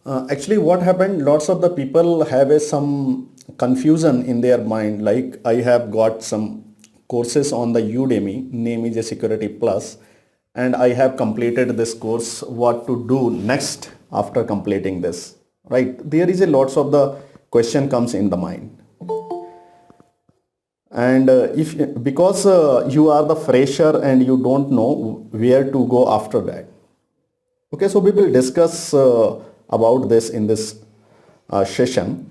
Actually, what happened? Lots of the people have some confusion in their mind. Like I have got some courses on the Udemy, name is a Security Plus, and I have completed this course. What to do next after completing this? Right? There is a lots of the question comes in the mind, and if because you are the fresher and you don't know where to go after that. Okay, so we will discuss about this in this session.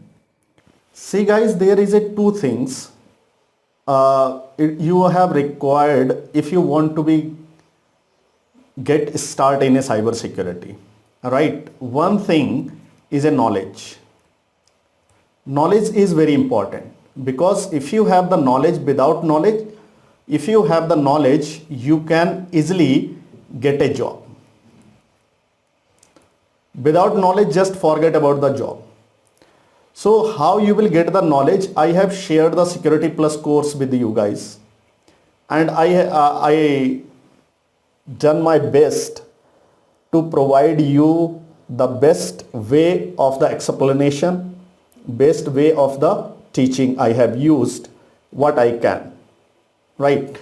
See guys, there is a two things you have required if you want to be get start in a cyber security. Right? One thing is a knowledge. Knowledge is very important because if you have the knowledge, without knowledge, if you have the knowledge, you can easily get a job. Without knowledge, just forget about the job. So how you will get the knowledge? I have shared the Security Plus course with you guys, and I done my best to provide you the best way of the explanation, best way of the teaching. I have used what I can, right?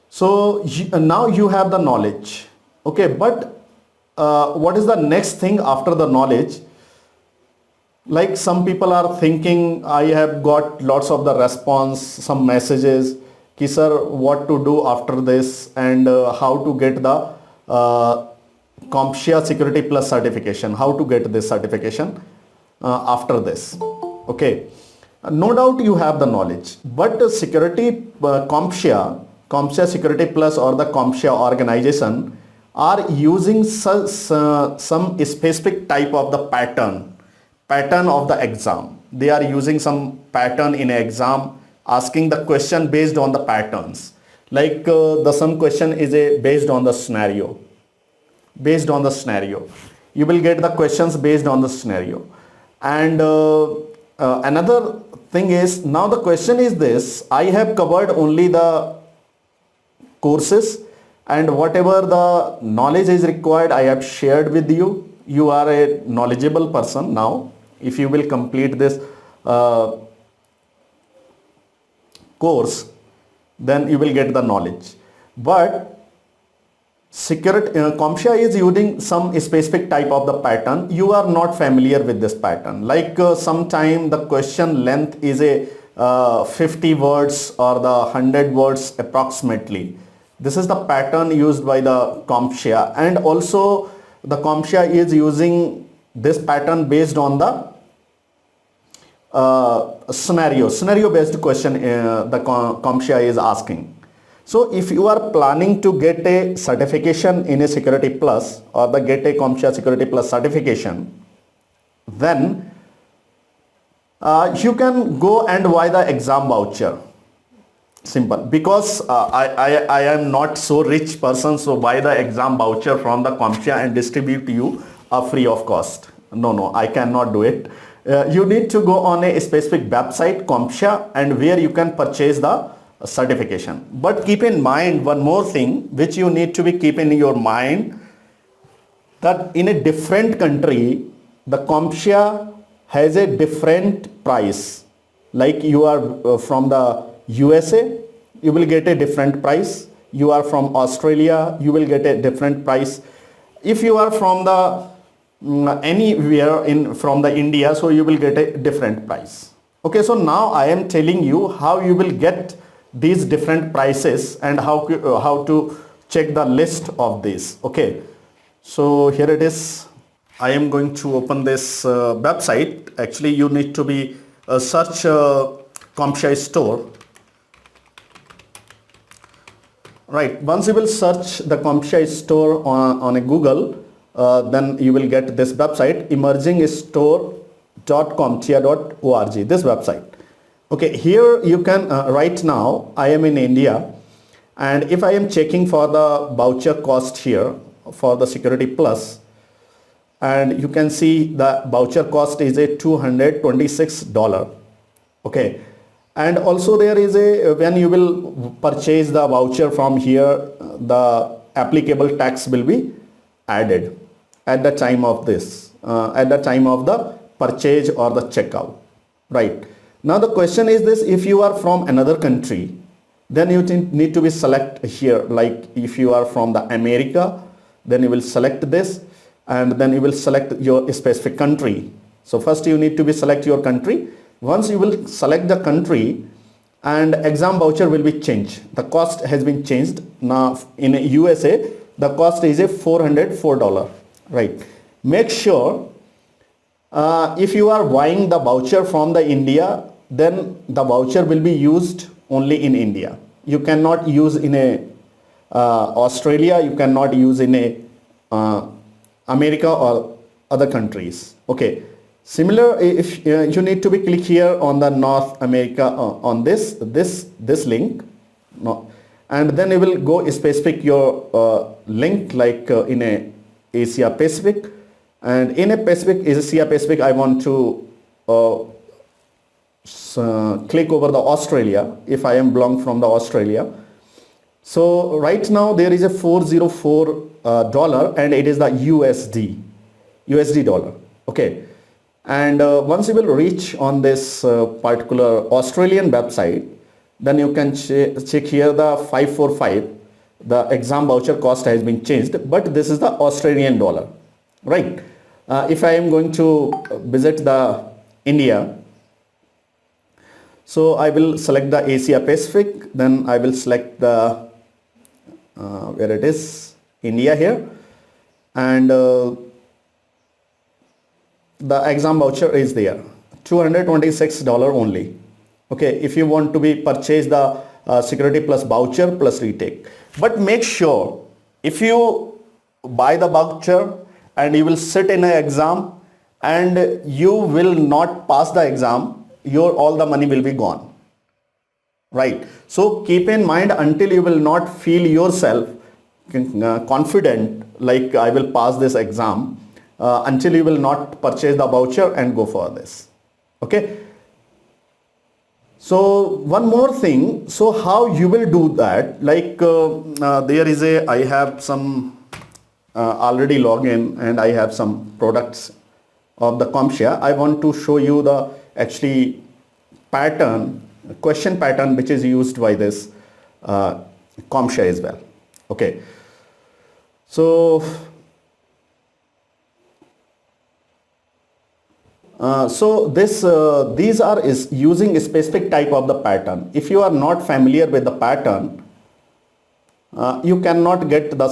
So now you have the knowledge, okay, but what is the next thing after the knowledge? Like some people are thinking, I have got lots of the response, some messages, ki sir, what to do after this, and how to get the CompTIA Security Plus certification, how to get this certification after this. Okay, no doubt you have the knowledge, but security CompTIA Security Plus or the CompTIA organization are using some specific type of the pattern of the exam. They are using some pattern in an exam, asking the question based on the patterns. Like the some question is based on the scenario. Based on the scenario, you will get the questions based on the scenario. And another thing is, now the question is this: I have covered only the courses, and whatever the knowledge is required, I have shared with you. You are a knowledgeable person now. If you will complete this course, then you will get the knowledge. But security CompTIA is using some specific type of the pattern. You are not familiar with this pattern. Like sometime the question length is a 50 words or the 100 words approximately. This is the pattern used by the CompTIA, and also the CompTIA is using this pattern based on the scenario based question the CompTIA is asking. So if you are planning to get a certification in a Security Plus or the get a CompTIA Security Plus certification, then you can go and buy the exam voucher. Simple. Because I am not so rich person, so buy the exam voucher from the CompTIA and distribute to you free of cost. No, I cannot do it. You need to go on a specific website, CompTIA, and where you can purchase the certification. But keep in mind one more thing which you need to be keep in your mind, that in a different country the CompTIA has a different price. Like you are from the USA, you will get a different price. You are from Australia, you will get a different price. If you are from the anywhere in from the India, so you will get a different price. Okay, so now I am telling you how you will get these different prices and how to check the list of these. Okay, so here it is. I am going to open this website. Actually, you need to be search CompTIA store. Right, once you will search the CompTIA store on a Google, then you will get this website, emergingstore.comptia.org, this website. Okay, here you can right now I am in India, and if I am checking for the voucher cost here for the Security Plus, and you can see the voucher cost is a $226. Okay, and also there is a, when you will purchase the voucher from here, the applicable tax will be added at the time of this. at the time of the purchase or the checkout, right? Now the question is this: if you are from another country, then you need to be select here. Like if you are from the America, then you will select this, and then you will select your specific country. So first you need to be select your country. Once you will select the country, and exam voucher will be changed. The cost has been changed. Now in USA, the cost is a $404, right? Make sure if you are buying the voucher from the India, then the voucher will be used only in India. You cannot use in a Australia, you cannot use in a America or other countries. Okay. Similar, if you need to be click here on the North America on this link, no, and then you will go specific your link like in a Asia Pacific, and in a Pacific Asia Pacific I want to click over the Australia if I am belong from the Australia. So right now there is a $404 and it is the USD dollar. Okay. And once you will reach on this particular Australian website, then you can check here the 545. The exam voucher cost has been changed, but this is the Australian dollar, right? If I am going to visit the India, so I will select the Asia Pacific, then I will select the where it is, India here, and the exam voucher is there, $226 only. Okay, if you want to be purchase the security plus voucher plus retake. But make sure if you buy the voucher and you will sit in an exam and you will not pass the exam, your all the money will be gone, right? So keep in mind, until you will not feel yourself confident like I will pass this exam, until you will not purchase the voucher and go for this. Okay. So one more thing. So how you will do that? Like there is I have some already login and I have some products of the CompTIA. I want to show you the actually question pattern which is used by this CompTIA as well. Okay. So these are using a specific type of the pattern. If you are not familiar with the pattern, you cannot get the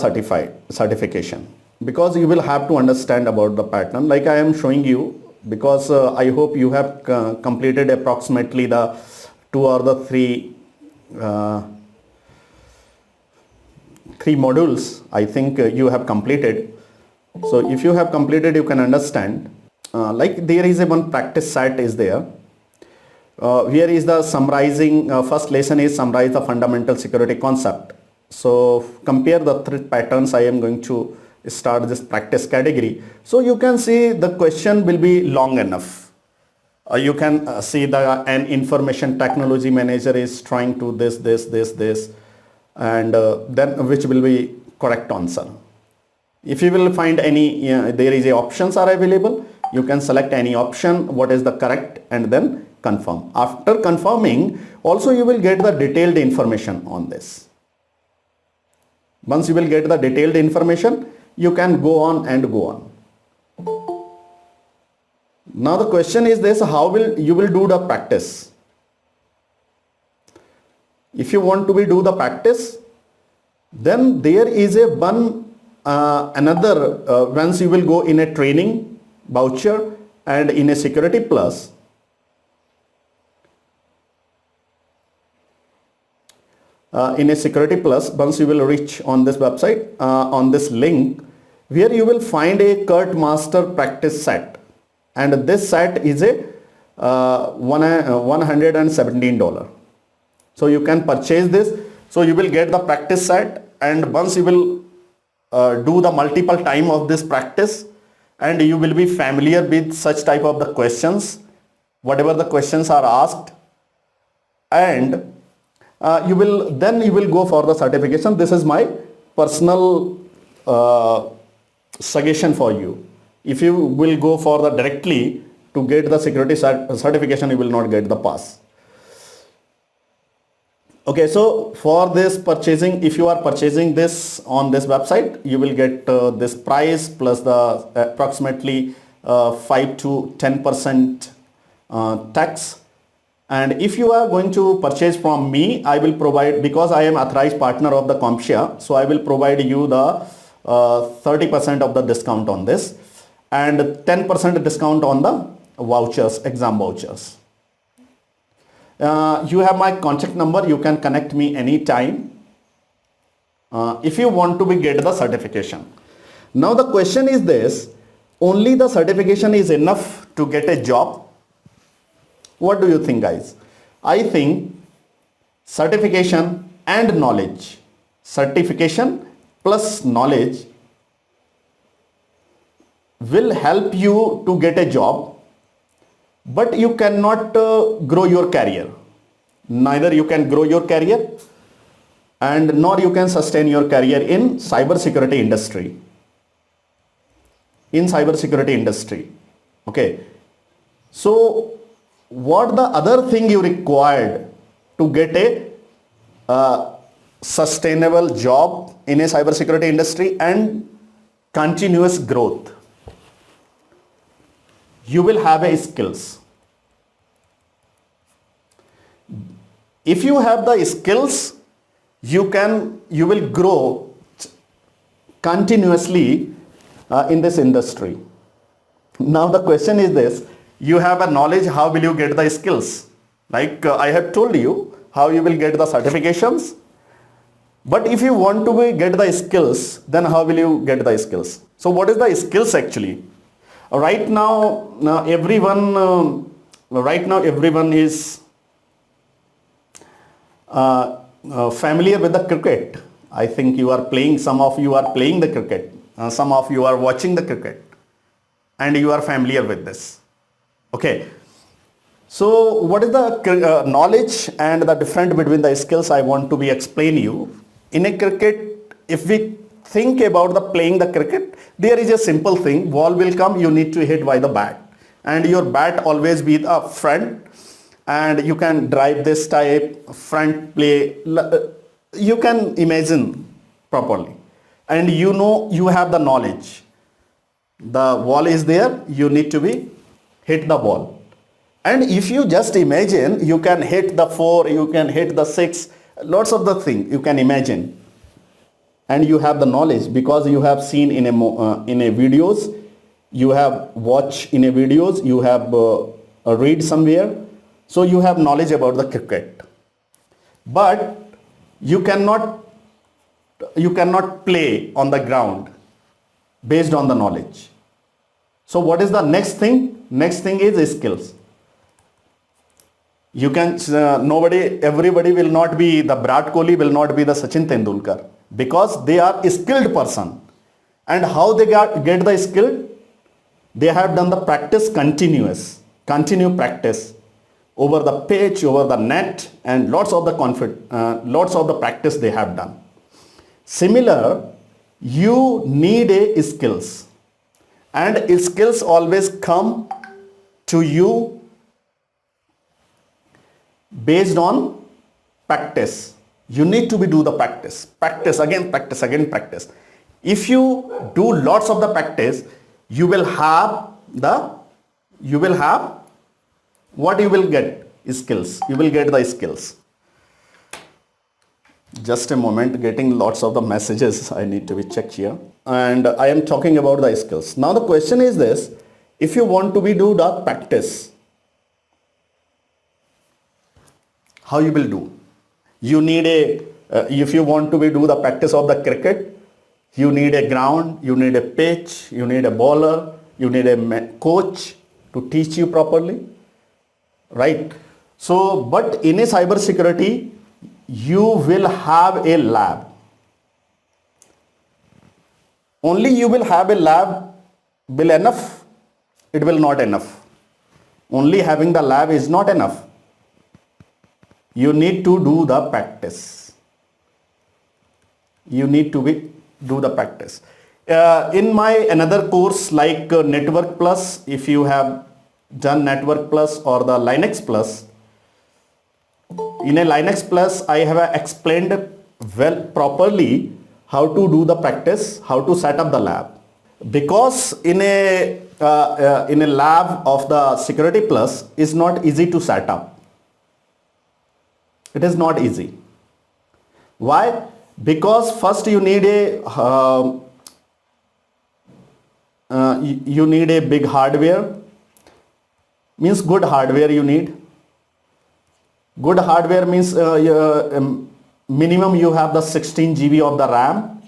certification, because you will have to understand about the pattern. Like I am showing you, because I hope you have completed approximately the 2 or the 3 modules. I think you have completed. So if you have completed, you can understand. Like there is one practice set is there. Here is the summarizing, first lesson is summarize the fundamental security concept. So compare the 3 patterns. I am going to start this practice category. So you can see the question will be long enough. You can see an information technology manager is trying to this, and then which will be correct answer. If you will find any, there is a options are available. You can select any option, what is the correct, and then confirm. After confirming, also you will get the detailed information on this. Once you will get the detailed information, you can go on and go on. Now the question is this: how will you do the practice? If you want to do the practice, then there is a another once you will go in a training voucher and in a security plus, once you will reach on this website, on this link, where you will find a Kurt Master practice set, and this set is a $117. So you can purchase this. So you will get the practice set, and once you will do the multiple time of this practice, and you will be familiar with such type of the questions, whatever the questions are asked, and you will go for the certification. This is my personal suggestion for you. If you will go for the directly to get the security certification, you will not get the pass. Okay, so for this purchasing, if you are purchasing this on this website, you will get this price plus the approximately 5 to 10% tax. And if you are going to purchase from me, I will provide, because I am authorized partner of the CompTIA, so I will provide you the 30% of the discount on this and 10% discount on the vouchers, exam vouchers. You have my contact number. You can connect me anytime if you want to get the certification. Now the question is this: only the certification is enough to get a job? What do you think, guys? I think certification and knowledge, certification plus knowledge will help you to get a job, but you cannot grow your career. Neither you can grow your career and nor you can sustain your career in cybersecurity industry. Okay. So what the other thing you required to get a sustainable job in a cybersecurity industry and continuous growth? You will have a skills. If you have the skills, you will grow continuously in this industry. Now the question is this: you have a knowledge, how will you get the skills? Like I have told you how you will get the certifications, but if you want to get the skills, then how will you get the skills? So what is the skills actually? Right now everyone is familiar with the cricket. I think you are playing, some of you are playing the cricket, some of you are watching the cricket, and you are familiar with this. Okay, so what is the knowledge and the difference between the skills I want to explain you. In a cricket, if we think about the playing the cricket, there is a simple thing: ball will come, you need to hit by the bat, and your bat always be the front, and you can drive this type front play. You can imagine properly, and you know, you have the knowledge. The ball is there, you need to be hit the ball. And if you just imagine, you can hit the 4, you can hit the 6, lots of the things you can imagine. And you have the knowledge because you have seen in a videos, you have watched in a videos, you have read somewhere. So you have knowledge about the cricket. But you cannot play on the ground based on the knowledge. So what is the next thing? Next thing is skills. You can everybody will not be the Virat Kohli, will not be the Sachin Tendulkar, because they are a skilled person. And how they get the skill? They have done the practice, continue practice over the pitch, over the net, and lots of the practice they have done. Similar, you need a skills, and skills always come to you based on practice. You need to do the practice again. If you do lots of the practice, you will have what you will get? Skills. You will get the skills. Just a moment, getting lots of the messages I need to be checked here. And I am talking about the skills. Now the question is this: if you want to do the practice, how you will do? You need if you want to do the practice of the cricket, you need a ground, you need a pitch, you need a bowler, you need a coach to teach you properly, right? So, but in a cybersecurity, you will have a lab. Only you will have a lab will enough? It will not enough. Only having the lab is not enough. You need to do the practice. You need to do the practice. In my another course like Network Plus, if you have done Network Plus or the Linux Plus, in a Linux Plus I have explained well properly how to do the practice, how to set up the lab. Because in a lab of the Security Plus is not easy to set up. It is not easy. Why? Because first you need a big hardware, means good hardware you need. Good hardware means minimum you have the 16 GB of the RAM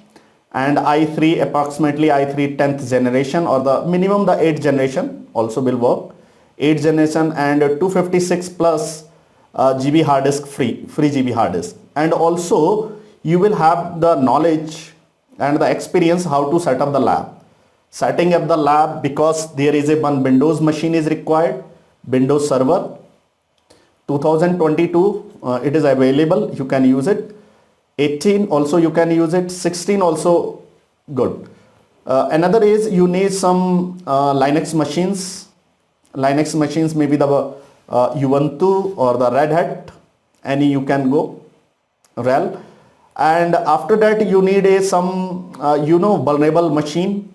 and i3 approximately i3 10th generation, or the minimum the 8th generation also will work. 8th generation and 256 plus GB hard disk, free GB hard disk. And also you will have the knowledge and the experience how to set up the lab. Setting up the lab, because there is one Windows machine is required, Windows Server 2022 it is available, you can use it. 18 also you can use it. 16 also good. Another is you need some Linux machines. Linux machines, maybe the Ubuntu or the RedHat, any you can go, RHEL. And after that you need some vulnerable machine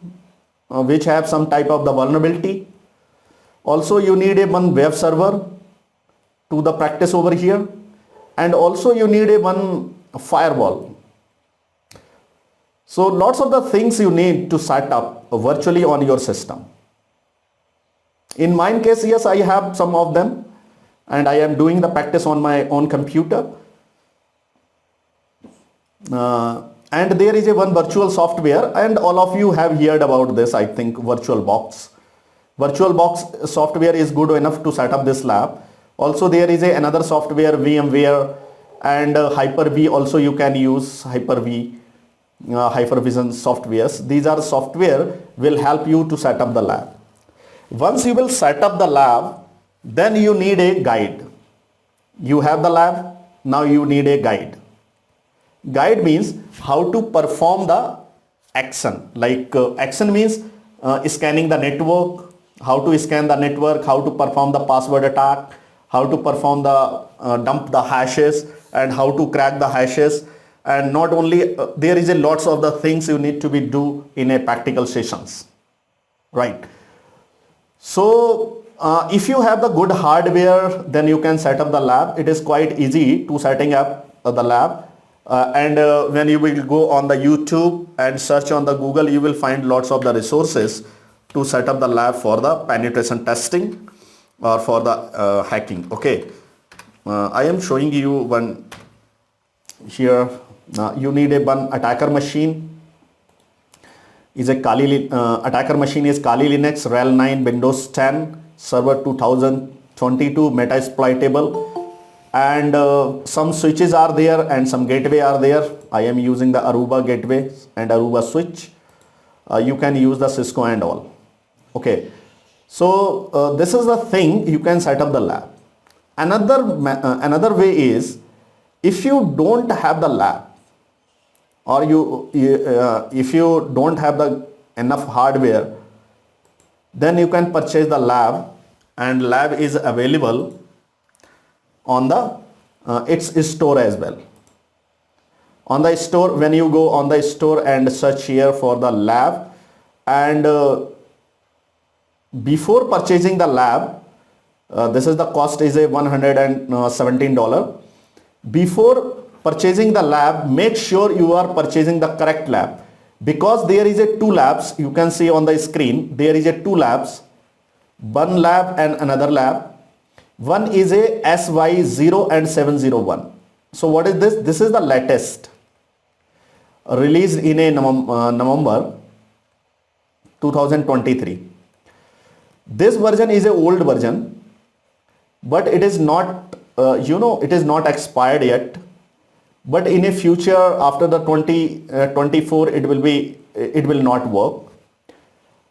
which have some type of the vulnerability. Also you need one web server to the practice over here, and also you need one firewall. So lots of the things you need to set up virtually on your system. In my case, yes, I have some of them and I am doing the practice on my own computer. And there is one virtual software, and all of you have heard about this, I think, VirtualBox. VirtualBox software is good enough to set up this lab. Also there is another software, VMware, and Hyper-V also you can use. Hyper-V, Hypervision softwares. These are software will help you to set up the lab. Once you will set up the lab, then you need a guide. You have the lab, now you need a guide. Guide means how to perform the action. Like action means scanning the network, how to scan the network, how to perform the password attack, how to perform the dump the hashes, and how to crack the hashes. And not only there is a lots of the things you need to be do in a practical sessions, right? So if you have the good hardware, then you can set up the lab. It is quite easy to setting up the lab. When you will go on the YouTube and search on the Google, you will find lots of the resources to set up the lab for the penetration testing or for the hacking. Okay, I am showing you one here. You need one attacker machine. Is a Kali attacker machine is Kali Linux, RHEL 9, Windows 10, Server 2022, Metasploitable. And some switches are there and some gateway are there. I am using the Aruba gateway and Aruba switch. You can use the Cisco and all. Okay, so this is the thing you can set up the lab. Another way is, if you don't have the lab, or if you don't have the enough hardware, then you can purchase the lab, and lab is available on the its store as well. On the store, when you go on the store and search here for the lab, and before purchasing the lab, this is the cost is a $117. Before purchasing the lab, make sure you are purchasing the correct lab, because there is a two labs. You can see on the screen there is a two labs, one lab and another lab. One is a SY0 and 701. So what is this? This is the latest, released in a November 2023. This version is a old version, but it is not it is not expired yet. But in a future, after the 2024, it will not work.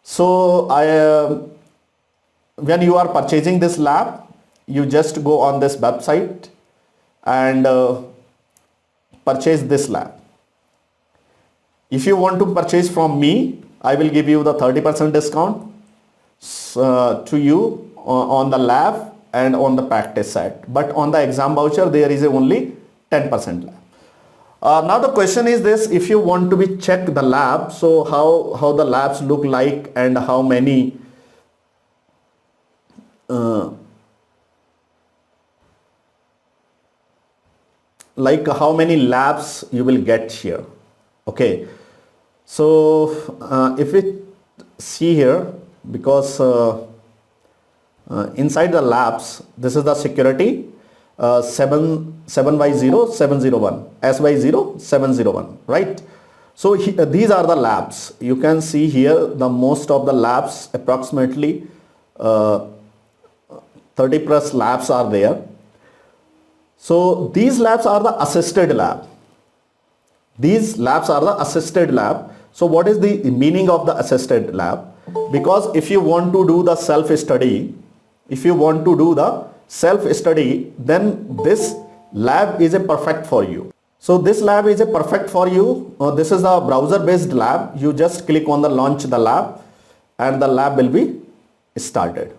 So when you are purchasing this lab, you just go on this website and purchase this lab. If you want to purchase from me, I will give you the 30% discount to you on the lab and on the practice set. But on the exam voucher, there is only 10% lab. Now the question is this: if you want to be check the lab, so how the labs look like and how many how many labs you will get here. Okay, so if we see here, because inside the labs, this is the security 7Y0701, SY0701, right? So these are the labs. You can see here the most of the labs, approximately 30 plus labs are there. So these labs are the assisted lab. These labs are the assisted lab. So what is the meaning of the assisted lab? Because if you want to do the self-study, then this lab is a perfect for you. So this lab is a perfect for you. This is a browser based lab. You just click on the launch the lab and the lab will be started.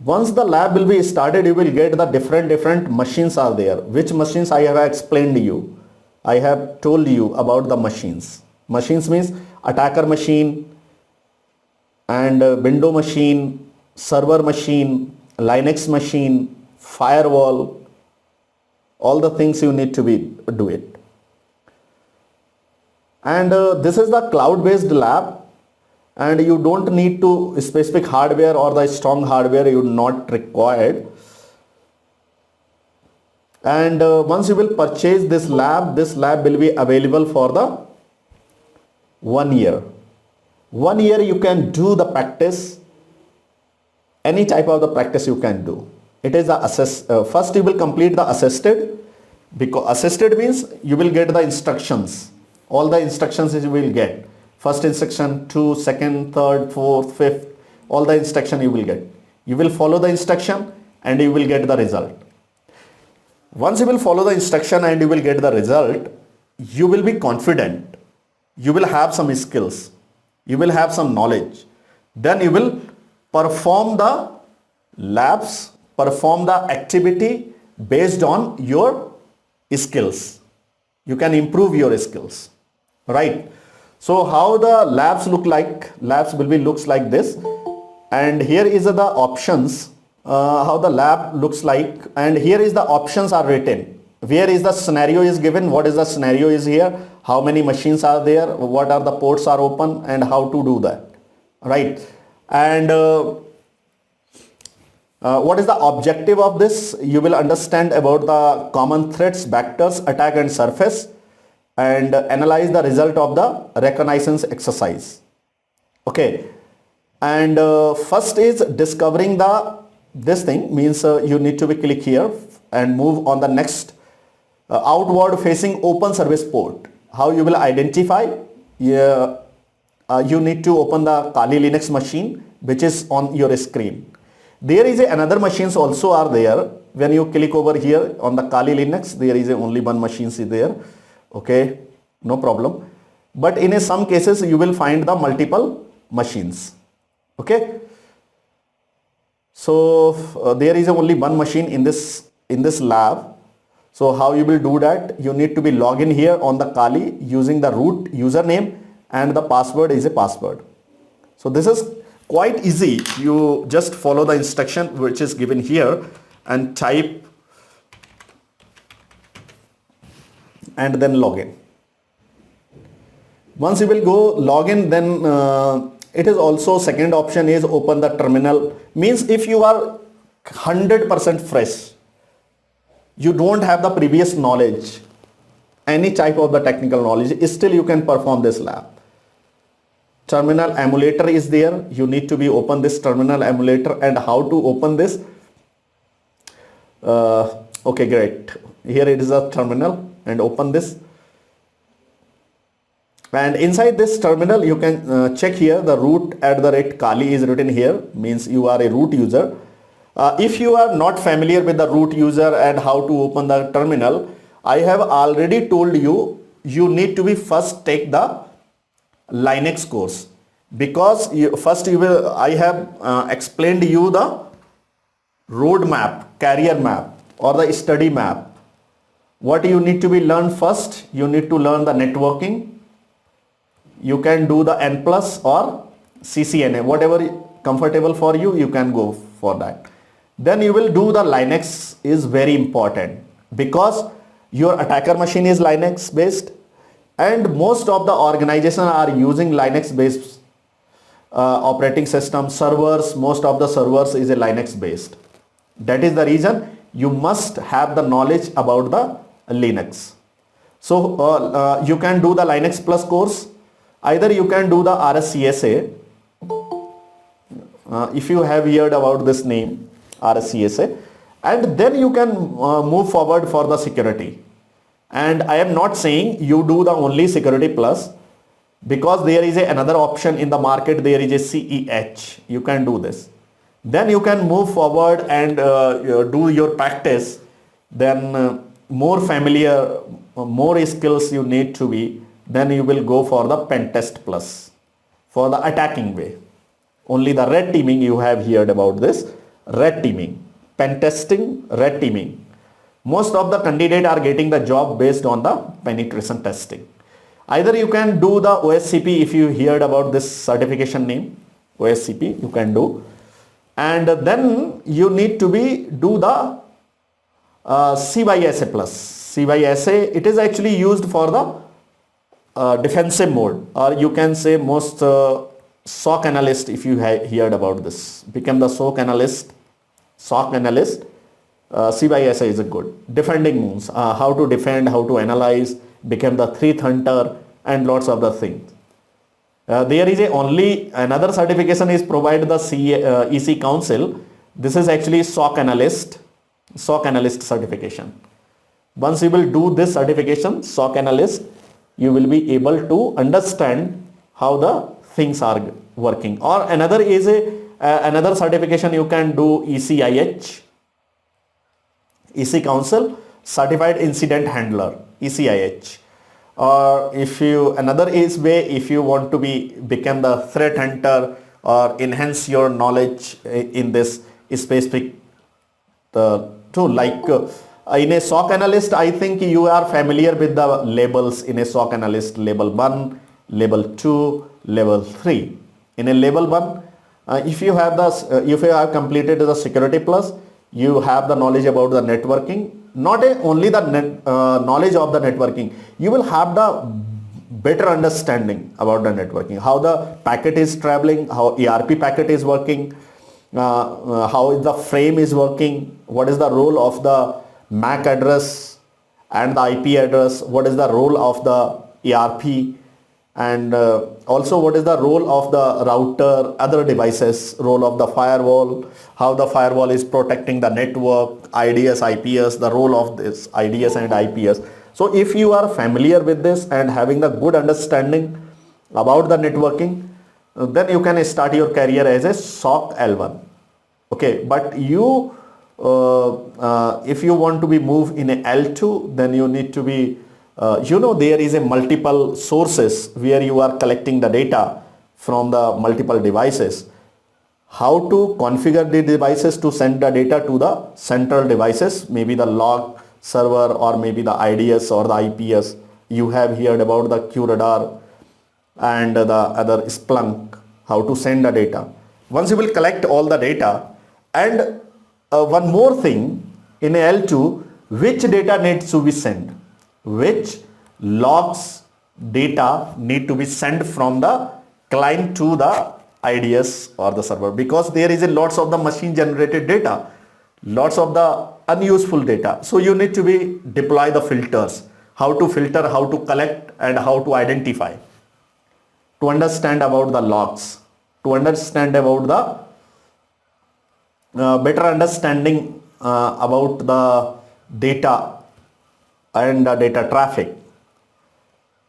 Once the lab will be started, you will get the different machines are there. Which machines I have explained to you. I have told you about the machines. Machines means attacker machine and window machine, server machine, Linux machine, firewall, all the things you need to do it. And this is the cloud based lab, and you don't need to specific hardware or the strong hardware, you not required. And once you will purchase this lab will be available for the 1 year. 1 year you can do the practice, any type of the practice you can do. It is the first you will complete the assisted, because assisted means you will get the instructions. All the instructions you will get. First instruction, 2, second, third, fourth, fifth, all the instruction you will get. You will follow the instruction and you will get the result. Once you will follow the instruction and you will get the result, you will be confident. You will have some skills. You will have some knowledge. Then you will perform the labs, perform the activity based on your skills. You can improve your skills, right? So how the labs look like? Labs will be looks like this, and here is the options, how the lab looks like, and here is the options are written. Where is the scenario is given? What is the scenario is here? How many machines are there? What are the ports are open and how to do that, right? And what is the objective of this? You will understand about the common threats, vectors, attack and surface, and analyze the result of the reconnaissance exercise. Okay, and first is discovering this thing means you need to be click here and move on the next outward facing open service port. How you will identify? You need to open the Kali Linux machine which is on your screen. There is another machines also are there. When you click over here on the Kali Linux, there is only one machine is there. Okay, no problem. But in some cases you will find the multiple machines. Okay, so there is only one machine in this lab. So how you will do that? You need to be log in here on the Kali using the root username and the password is a password. So this is quite easy. You just follow the instruction which is given here and type and then log in. Once you will go log in, then it is also second option is open the terminal. Means if you are 100% fresh, you don't have the previous knowledge, any type of the technical knowledge, still you can perform this lab. Terminal emulator is there. You need to be open this terminal emulator, and how to open this? Okay, great. Here it is a terminal, and open this. And inside this terminal, you can check here the root@Kali is written here, means you are a root user. If you are not familiar with the root user and how to open the terminal, I have already told you, you need to be first take the Linux course, because first you will, I have explained you the roadmap, career map or the study map. What you need to be learned first, you need to learn the networking. You can do the N plus or CCNA, whatever comfortable for you, you can go for that. Then you will do the Linux is very important, because your attacker machine is Linux based and most of the organizations are using Linux based operating system. Servers, most of the servers is a Linux based. That is the reason you must have the knowledge about the Linux. So you can do the Linux plus course. Either you can do the RHCSA. If you have heard about this name, RHCSA, and then you can move forward for the security. And I am not saying you do the only security plus, because there is another option in the market. There is a CEH. You can do this. Then you can move forward and do your practice. Then more familiar, more skills you need to be. Then you will go for the pen test plus, for the attacking way. Only the red teaming, you have heard about this. Red teaming, pen testing, red teaming. Most of the candidates are getting the job based on the penetration testing. Either you can do the OSCP, if you heard about this certification name, OSCP, you can do. And then you need to do the CYSA plus. CYSA, it is actually used for the defensive mode, or you can say most SOC analyst, if you heard about this, become the SOC analyst. CYSA is a good defending moves, how to defend, how to analyze, become the threat hunter, and lots of the things. There is only another certification is provided the EC Council. This is actually SOC analyst certification. Once you will do this certification, SOC analyst, you will be able to understand how the things are working. Or another is another certification you can do, ECIH, EC Council Certified Incident Handler, ECIH. Or if you, another is way, if you want to become the threat hunter or enhance your knowledge in this specific tool, like in a SOC analyst, I think you are familiar with the labels in a SOC analyst: level 1, level 2, level 3. In a level 1, if you have completed the security plus, you have the knowledge about the networking. Not only the knowledge of the networking, you will have the better understanding about the networking, how the packet is traveling, how ERP packet is working, how the frame is working, what is the role of the MAC address and the IP address, what is the role of the ERP, and also what is the role of the router, other devices, role of the firewall, how the firewall is protecting the network, IDS, IPS, the role of this IDS and IPS. So if you are familiar with this and having the good understanding about the networking, then you can start your career as a SOC L1. Okay, but you if you want to be moved in a L2, then you need to be there is a multiple sources where you are collecting the data from the multiple devices. How to configure the devices to send the data to the central devices, maybe the log server or maybe the IDS or the IPS. You have heard about the QRadar and the other Splunk, how to send the data. Once you will collect all the data, and one more thing in L2, which data needs to be sent, which logs data need to be sent from the client to the IDS or the server, because there is a lots of the machine generated data, lots of the unuseful data. So you need to deploy the filters, how to filter, how to collect, and how to identify, to understand about the logs, to understand about the better understanding about the data and the data traffic.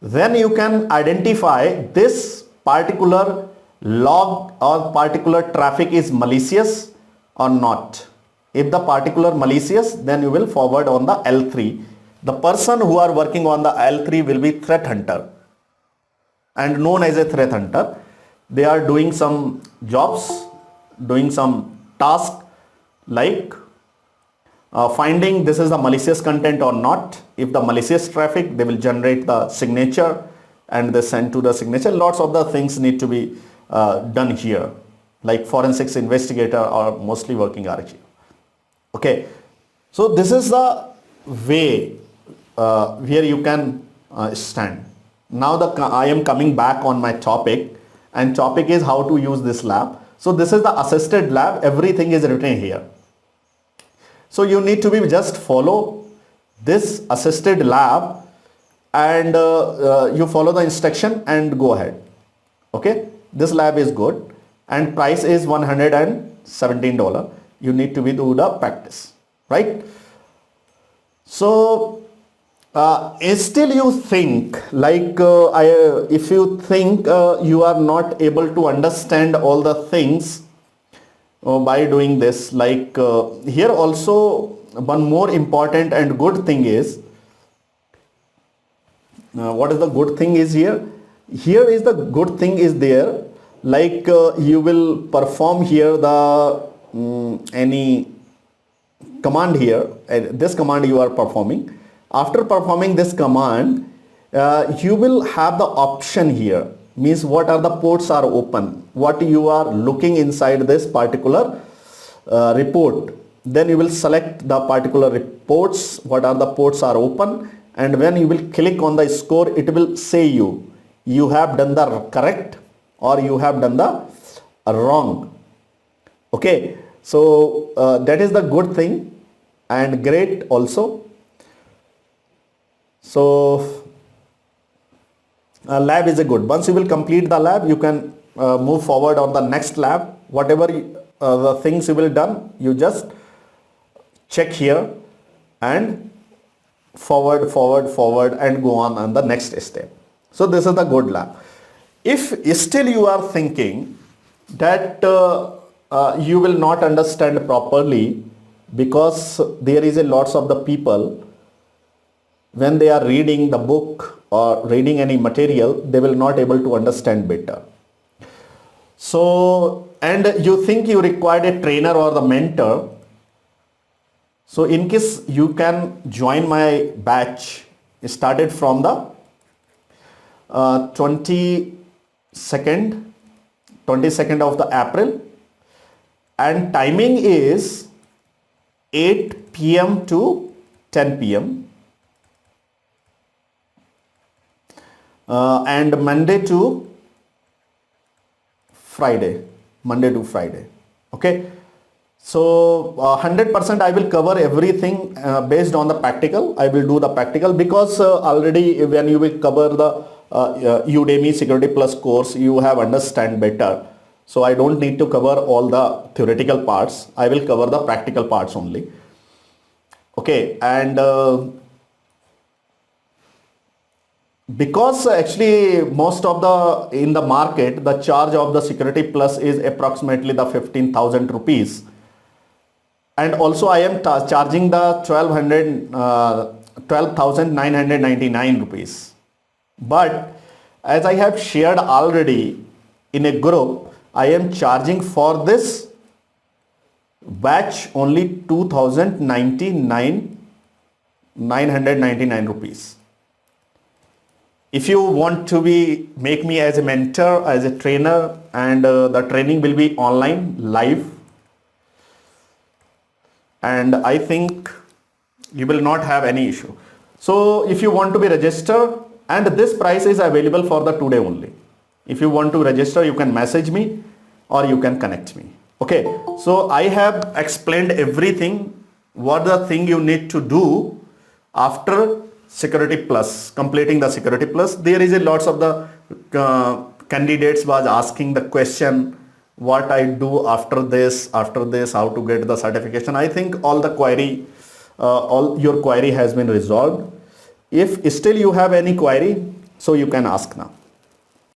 Then you can identify this particular log or particular traffic is malicious or not. If the particular malicious, then you will forward on the L3. The person who are working on the L3 will be threat hunter, and known as a threat hunter. They are doing some jobs, doing some task like finding this is the malicious content or not. If the malicious traffic, they will generate the signature and they send to the signature. Lots of the things need to be done here, like forensics investigator are mostly working RHCSA. Okay, so this is the way where you can stand. Now I am coming back on my topic, and topic is how to use this lab. So this is the assisted lab. Everything is written here. So you need to be just follow this assisted lab, and you follow the instruction and go ahead. Okay, this lab is good and price is $117. You need to be do the practice, right? So still you think like if you think you are not able to understand all the things by doing this, like here also one more important and good thing is, what is the good thing is here? Here is the good thing is there, like you will perform here the any command here, this command you are performing. After performing this command, you will have the option here, means what are the ports are open, what you are looking inside this particular report. Then you will select the particular reports, what are the ports are open, and when you will click on the score, it will say you have done the correct or you have done the wrong. Okay, so that is the good thing and great also. So lab is a good. Once you will complete the lab, you can move forward on the next lab. Whatever the things you will done, you just check here and forward and go on the next step. So this is the good lab. If still you are thinking that you will not understand properly because there is a lots of the people, when they are reading the book or reading any material, they will not able to understand better. So, and you think you required a trainer or the mentor. So in case you can join my batch, started from the 22nd of the April, and timing is 8 p.m. to 10 p.m. And Monday to Friday. Okay, so 100% I will cover everything based on the practical. I will do the practical because already when you will cover the Udemy Security Plus course, you have understand better. So I don't need to cover all the theoretical parts. I will cover the practical parts only. Okay, and because actually most of the in the market, the charge of the Security Plus is approximately the 15,000 rupees. And also I am charging the 12,999 rupees. But as I have shared already in a group, I am charging for this batch only 999 rupees. If you want to make me as a mentor, as a trainer, and the training will be online, live, and I think you will not have any issue. So if you want to be registered, and this price is available for the today only. If you want to register, you can message me or you can connect me. Okay, so I have explained everything, what the thing you need to do after Security Plus, completing the Security Plus. There is a lots of the candidates was asking the question, what I do after this, how to get the certification. I think all the query, all your query has been resolved. If still you have any query, so you can ask now.